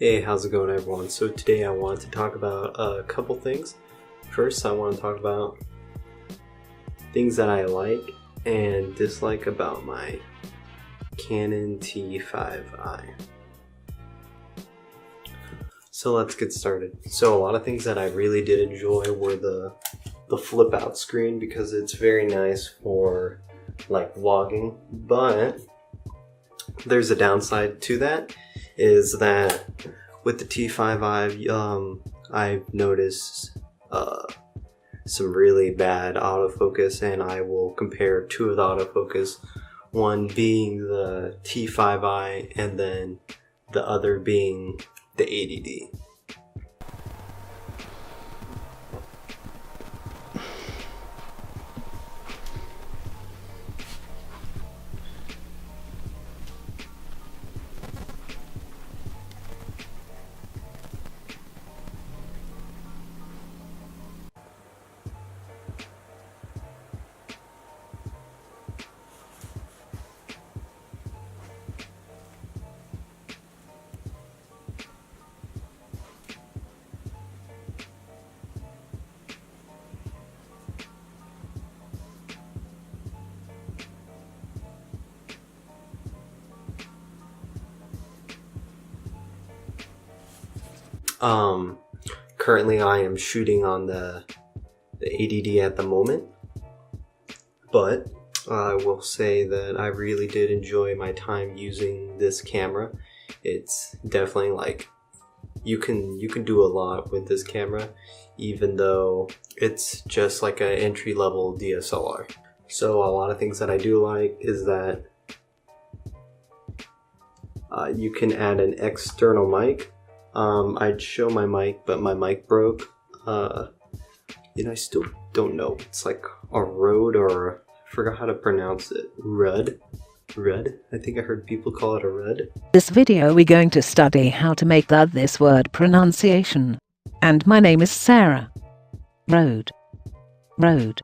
Hey, how's it going everyone? So today I want to talk about a couple things. First, I want to talk about things that I like and dislike about my Canon T5i. So let's get started. So a lot of things that I really did enjoy were the flip out screen because it's very nice for like vlogging, but there's a downside to that, is that with the T5i, I've noticed some really bad autofocus, and I will compare two of the autofocus, one being the T5i and then the other being the 80D. Currently I am shooting on the 80D at the moment, but I will say that I really did enjoy my time using this camera. It's definitely like, you can do a lot with this camera, even though it's just like an entry-level DSLR. So a lot of things that I do like is that you can add an external mic. I'd show my mic, but my mic broke. I still don't know. It's like a Rode, or I forgot how to pronounce it. Rud? I think I heard people call it a Rud. This video we're going to study how to make this word pronunciation. And my name is Sarah. Rode. But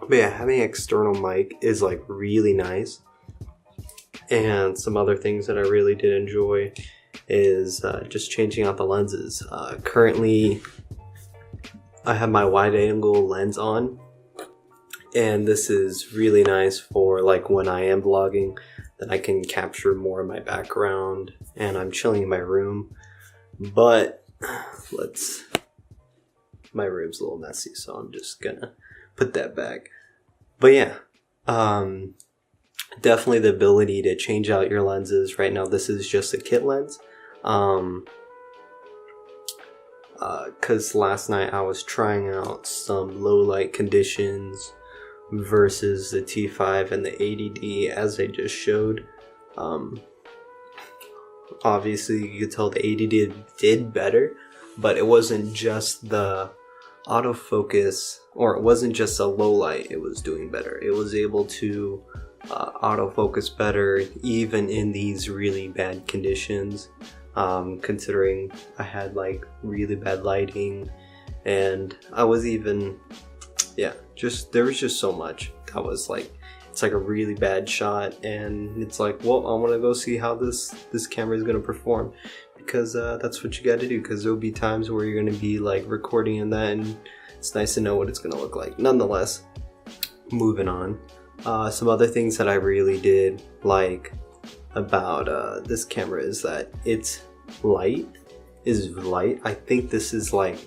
yeah, having an external mic is like really nice. And some other things that I really did enjoy is just changing out the lenses. Currently, I have my wide angle lens on, and this is really nice for like when I am vlogging, that I can capture more of my background and I'm chilling in my room. But my room's a little messy, so I'm just gonna put that back. But yeah, definitely the ability to change out your lenses. Right now this is just a kit lens, because last night I was trying out some low light conditions versus the T5 and the 80D, as I just showed. Obviously you could tell the 80D did better, but it wasn't just the autofocus, or it wasn't just a low light it was doing better. It was able to autofocus better even in these really bad conditions, considering I had like really bad lighting, and I was even, there was just so much that was like, it's like a really bad shot, and it's like, well, I want to go see how this camera is going to perform, because that's what you got to do, because there'll be times where you're going to be like recording in that, and it's nice to know what it's going to look like. Nonetheless, moving on. Some other things that I really did like about this camera is that its light is light. I think this is like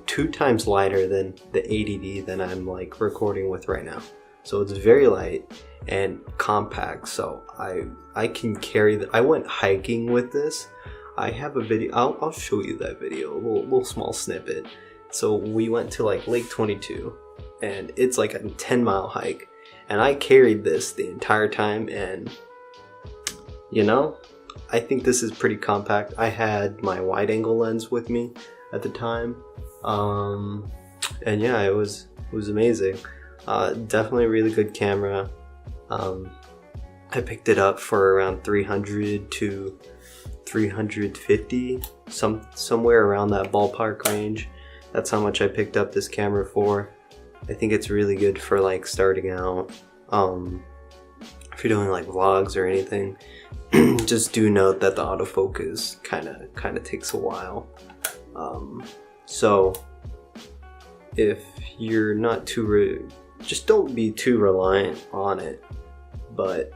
2 times lighter than the 80D that I'm like recording with right now. So it's very light and compact, so I can carry I went hiking with this. I have a video, I'll show you that video, a little small snippet. So we went to like Lake 22, and it's like a 10-mile hike. And I carried this the entire time, and I think this is pretty compact. I had my wide angle lens with me at the time, and yeah, it was amazing. Definitely a really good camera. I picked it up for around 300 to 350, somewhere around that ballpark range. That's how much I picked up this camera for. I think it's really good for like starting out. if you're doing like vlogs or anything, just do note that the autofocus kind of takes a while. So if you're not too just don't be too reliant on it. But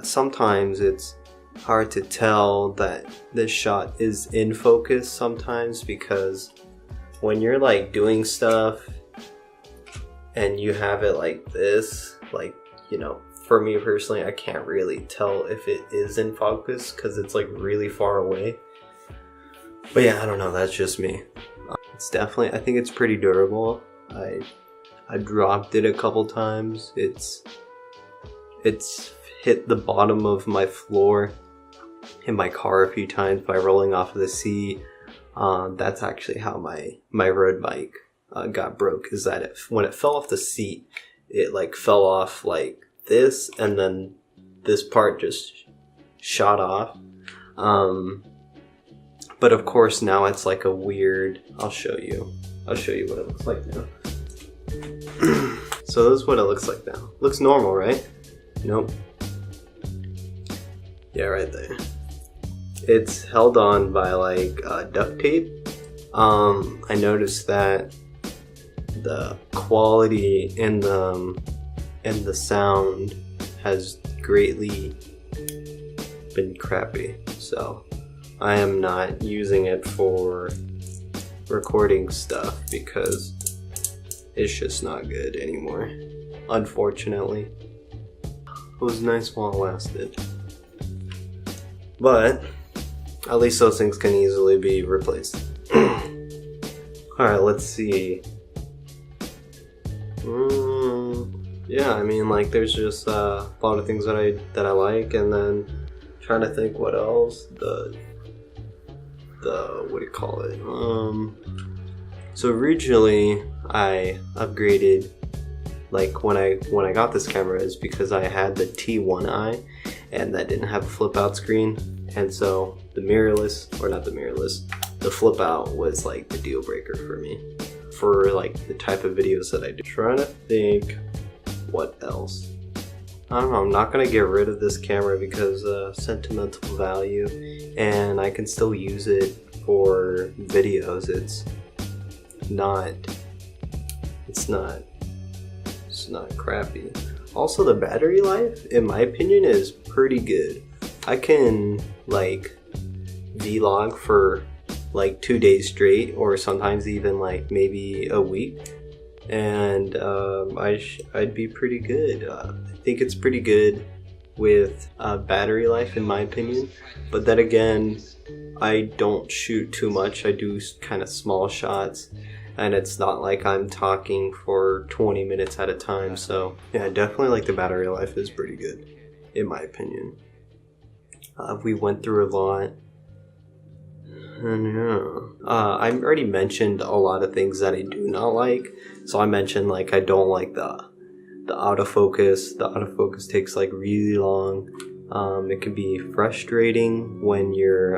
sometimes it's hard to tell that this shot is in focus sometimes, because when you're like doing stuff and you have it like this, like, you know, for me personally, I can't really tell if it is in focus because it's like really far away. But yeah, I don't know, that's just me. It's definitely, I think it's pretty durable. I dropped it a couple times. It's hit the bottom of my floor in my car a few times by rolling off of the seat. That's actually how my road bike got broke, is that when it fell off the seat, it like fell off like this, and then this part just shot off. But of course now it's like a weird, I'll show you what it looks like now. So this is what it looks like now. Looks normal, right? Nope. Yeah, right there. It's held on by like duct tape. I noticed that the quality and the sound has greatly been crappy. So I am not using it for recording stuff because it's just not good anymore, unfortunately. It was nice while it lasted, but at least those things can easily be replaced. Alright, let's see. Yeah, I mean, like, there's just a lot of things that I like, and then trying to think what else. The what do you call it? So originally I upgraded, like when I got this camera, is because I had the T5i and that didn't have a flip out screen, and so the flip out was like the deal breaker for me for like the type of videos that I do. Trying to think what else. I don't know, I'm not gonna get rid of this camera because sentimental value, and I can still use it for videos. It's not crappy. Also, the battery life, in my opinion, is pretty good. I can like vlog for like 2 days straight, or sometimes even like maybe a week, and I'd be pretty good. I think it's pretty good with battery life, in my opinion. But then again, I don't shoot too much. I do kind of small shots, and it's not like I'm talking for 20 minutes at a time. So yeah, definitely like the battery life is pretty good, in my opinion. We went through a lot. I already mentioned a lot of things that I do not like. So I mentioned like I don't like the autofocus. The autofocus takes like really long. It can be frustrating when you're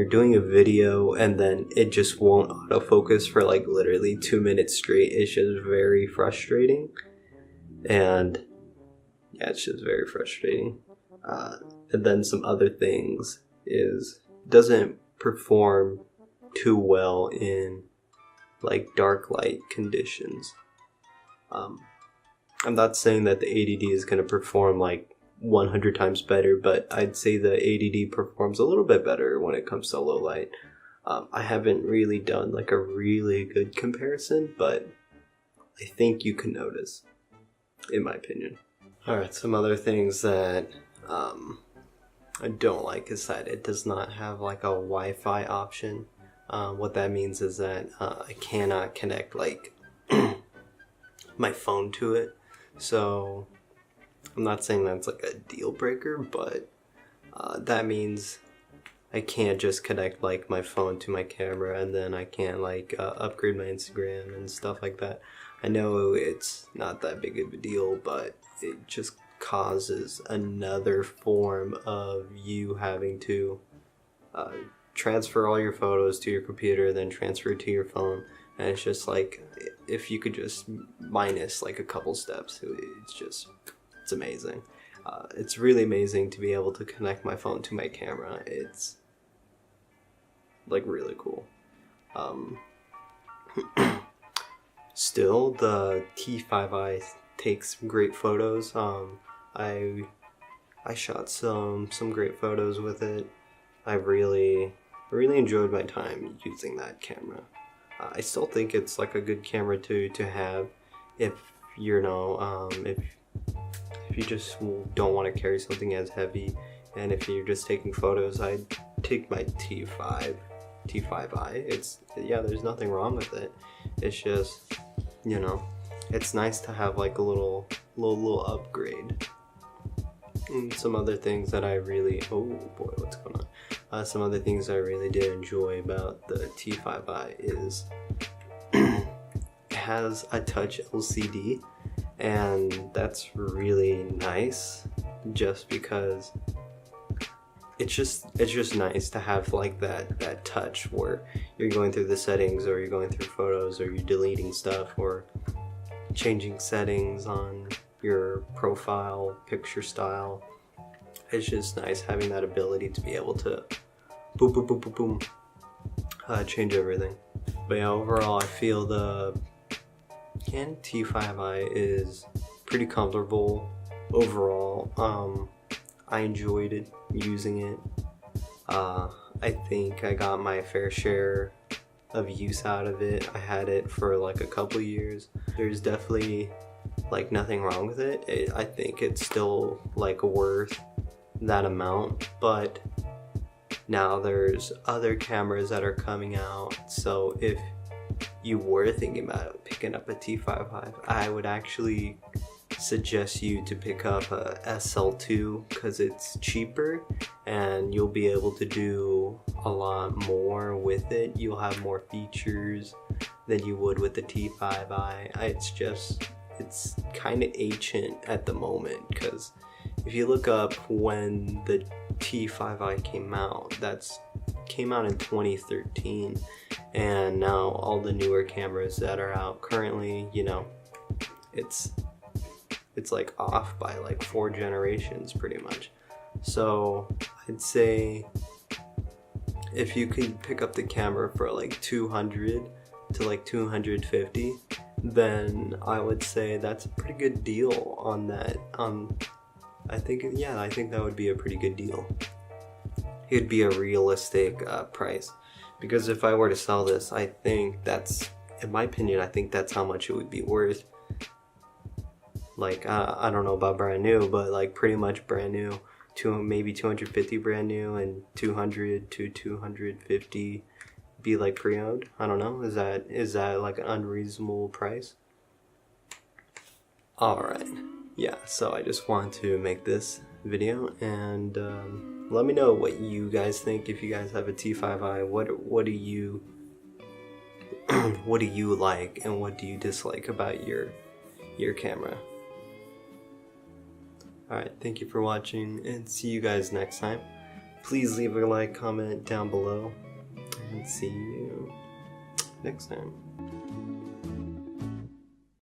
doing a video and then it just won't autofocus for like literally 2 minutes straight. It's just very frustrating, and yeah, it's just very frustrating. And then some other things is doesn't perform too well in like dark light conditions. I'm not saying that the 80D is going to perform like 100 times better, but I'd say the 80D performs a little bit better when it comes to low light. I haven't really done like a really good comparison, but I think you can notice, in my opinion. Alright, some other things that I don't like is that it does not have like a Wi-Fi option. What that means is that I cannot connect like my phone to it. So I'm not saying that's like a deal breaker, but that means I can't just connect like my phone to my camera, and then I can't like upgrade my Instagram and stuff like that. I know it's not that big of a deal, but it just causes another form of you having to transfer all your photos to your computer, then transfer it to your phone, and it's just like, if you could just minus like a couple steps, it's amazing. It's really amazing to be able to connect my phone to my camera. It's like really cool. Still, the T5i takes great photos. I shot some great photos with it. I really enjoyed my time using that camera. I still think it's like a good camera to have if if you just don't want to carry something as heavy, and if you're just taking photos. I'd take my T5i. There's nothing wrong with it. It's just, it's nice to have like a little upgrade. And some other things that I really, oh boy, what's going on? Some other things I really did enjoy about the T5i is it has a touch LCD, and that's really nice, just because it's just nice to have like that touch where you're going through the settings, or you're going through photos, or you're deleting stuff, or changing settings on your profile picture style. It's just nice having that ability to be able to boom boom boom boom boom change everything. But yeah, overall I feel the Canon T5i is pretty comfortable overall. I enjoyed it, using it. I think I got my fair share of use out of it. I had it for like a couple years. There's definitely like nothing wrong with it. I think it's still like worth that amount, but now there's other cameras that are coming out, so if you were thinking about picking up a T5i, I would actually suggest you to pick up a SL2, because it's cheaper and you'll be able to do a lot more with it. You'll have more features than you would with the T5i. It's kind of ancient at the moment, because if you look up when the T5i came out, came out in 2013, and now all the newer cameras that are out currently, it's like off by like 4 generations pretty much. So I'd say if you could pick up the camera for like 200 to like 250, then I would say that's a pretty good deal on that. I think that would be a pretty good deal. It'd be a realistic price, because if I were to sell this, I think in my opinion, I think that's how much it would be worth. Like, I don't know about brand new, but like pretty much brand new, maybe 250 brand new, and 200 to 250 be like pre-owned. I don't know. Is that like an unreasonable price? Alright. Yeah, so I just wanted to make this video, and let me know what you guys think. If you guys have a T5i, what do you what do you like, and what do you dislike about your camera? Alright, thank you for watching, and see you guys next time. Please leave a like, comment down below, and see you next time.